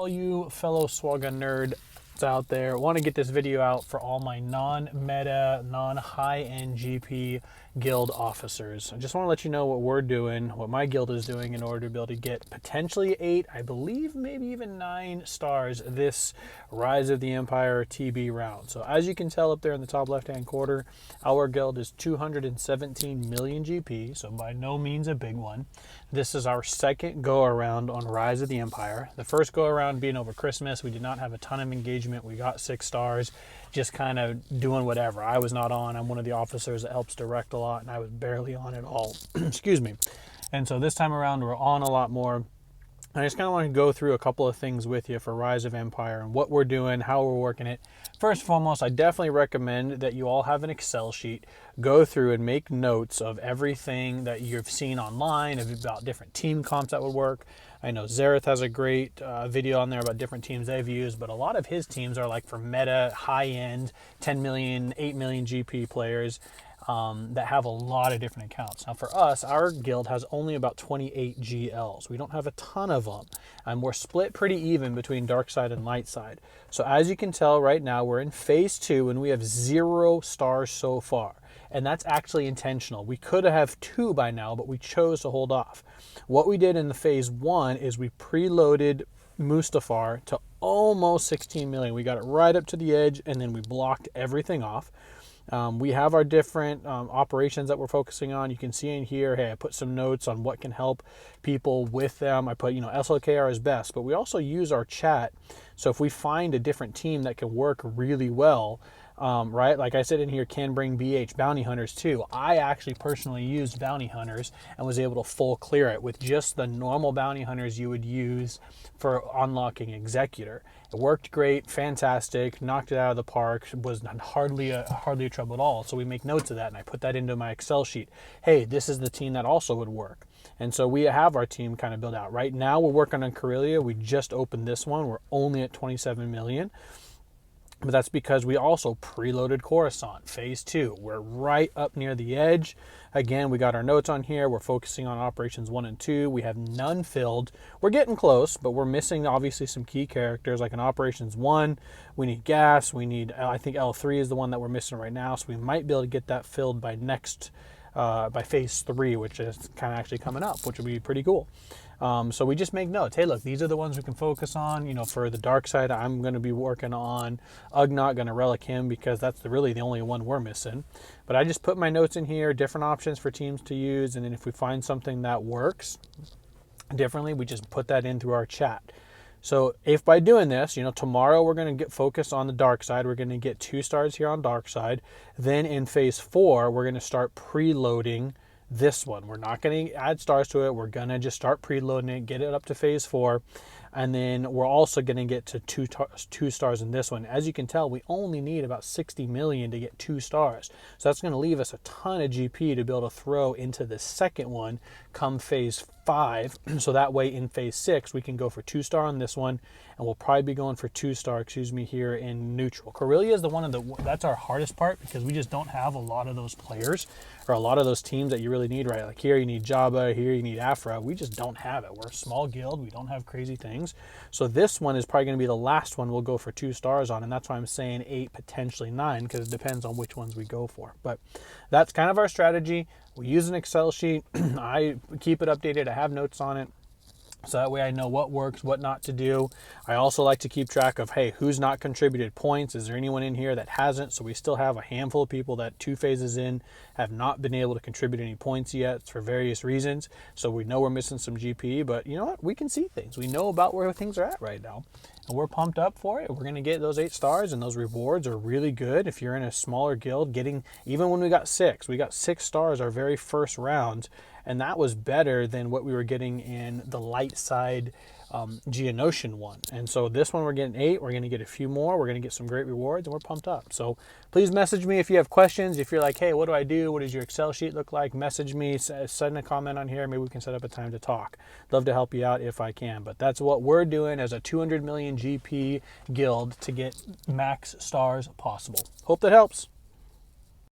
All you fellow SWGOH nerds out there, want to get this video out for all my non-meta, non-high-end GP guild officers. I just want to let you know what we're doing, what my guild is doing in order to be able to get potentially 8, I believe maybe even 9 stars this Rise of the Empire TB round. So as you can tell up there in the top left-hand corner, our guild is 217 million GP, so by no means a big one. This is our second go-around on Rise of the Empire. The first go-around being over Christmas, we did not have a ton of engagement. We got 6 stars, just kind of doing whatever. I was not on. I'm one of the officers that helps direct a lot, and I was barely on at all. Excuse me. And so this time around, we're on a lot more. I just kind of want to go through a couple of things with you for Rise of Empire and what we're doing, how we're working it. First and foremost, I definitely recommend that you all have an Excel sheet. Go through and make notes of everything that you've seen online about different team comps that would work. I know Zareth has a great video on there about different teams they've used, but a lot of his teams are like for meta, high-end, 10 million, 8 million GP players. That have a lot of different accounts. Now for us, our guild has only about 28 GLs. We don't have a ton of them. And we're split pretty even between dark side and light side. So as you can tell right now, we're in phase 2 and we have 0 stars so far. And that's actually intentional. We could have 2 by now, but we chose to hold off. What we did in the phase 1 is we preloaded Mustafar to almost 16 million. We got it right up to the edge and then we blocked everything off. We have our different operations that we're focusing on. You can see in here, hey, I put some notes on what can help people with them. I put, SLKR is best, but we also use our chat. So if we find a different team that can work really well, right? Like I said in here, can bring BH, bounty hunters too. I actually personally used bounty hunters and was able to full clear it with just the normal bounty hunters you would use for unlocking executor. It worked great, fantastic, knocked it out of the park, was hardly a trouble at all. So we make notes of that and I put that into my Excel sheet. Hey, this is the team that also would work. And so we have our team kind of built out. Right now we're working on Corellia. We just opened this one. We're only at 27 million. But that's because we also preloaded Coruscant, phase 2. We're right up near the edge. Again, we got our notes on here. We're focusing on operations 1 and 2. We have none filled. We're getting close, but we're missing obviously some key characters. Like in operations 1, we need gas. We need, I think L3 is the one that we're missing right now. So we might be able to get that filled by by phase 3, which is kind of actually coming up, which would be pretty cool. So we just make notes. Hey, look, these are the ones we can focus on. For the dark side, I'm going to be working on Ugnaught, going to relic him because that's really the only one we're missing. But I just put my notes in here, different options for teams to use. And then if we find something that works differently, we just put that in through our chat. So if by doing this, tomorrow we're going to get focused on the dark side. We're going to get 2 stars here on dark side. Then in phase 4, we're going to start preloading this one. We're not going to add stars to it. We're going to just start preloading it, get it up to phase 4. And then we're also going to get to 2 stars in this one. As you can tell, we only need about 60 million to get 2 stars. So that's going to leave us a ton of GP to be able to throw into the second one come phase 5. So that way in phase 6, we can go for 2 star on this one. And we'll probably be going for 2 star, here in neutral. Corellia is that's our hardest part because we just don't have a lot of those players or a lot of those teams that you really need, right? Like here you need Jabba, here you need Afra. We just don't have it. We're a small guild. We don't have crazy things. So this one is probably going to be the last one we'll go for 2 stars on. And that's why I'm saying 8, potentially 9, because it depends on which ones we go for. But that's kind of our strategy. We use an Excel sheet. I keep it updated. I have notes on it. So that way I know what works, what not to do. I also like to keep track of, hey, who's not contributed points? Is there anyone in here that hasn't? So we still have a handful of people that 2 phases in have not been able to contribute any points yet for various reasons. So we know we're missing some GP, but you know what? We can see things. We know about where things are at right now. And we're pumped up for it. We're going to get those 8 stars, and those rewards are really good. If you're in a smaller guild, even when we got 6 stars our very first round. And that was better than what we were getting in the light side Geonosian one. And so this one we're getting 8. We're going to get a few more. We're going to get some great rewards, and we're pumped up. So please message me if you have questions. If you're like, hey, what do I do? What does your Excel sheet look like? Message me, send a comment on here. Maybe we can set up a time to talk. Love to help you out if I can. But that's what we're doing as a 200 million GP guild to get max stars possible. Hope that helps.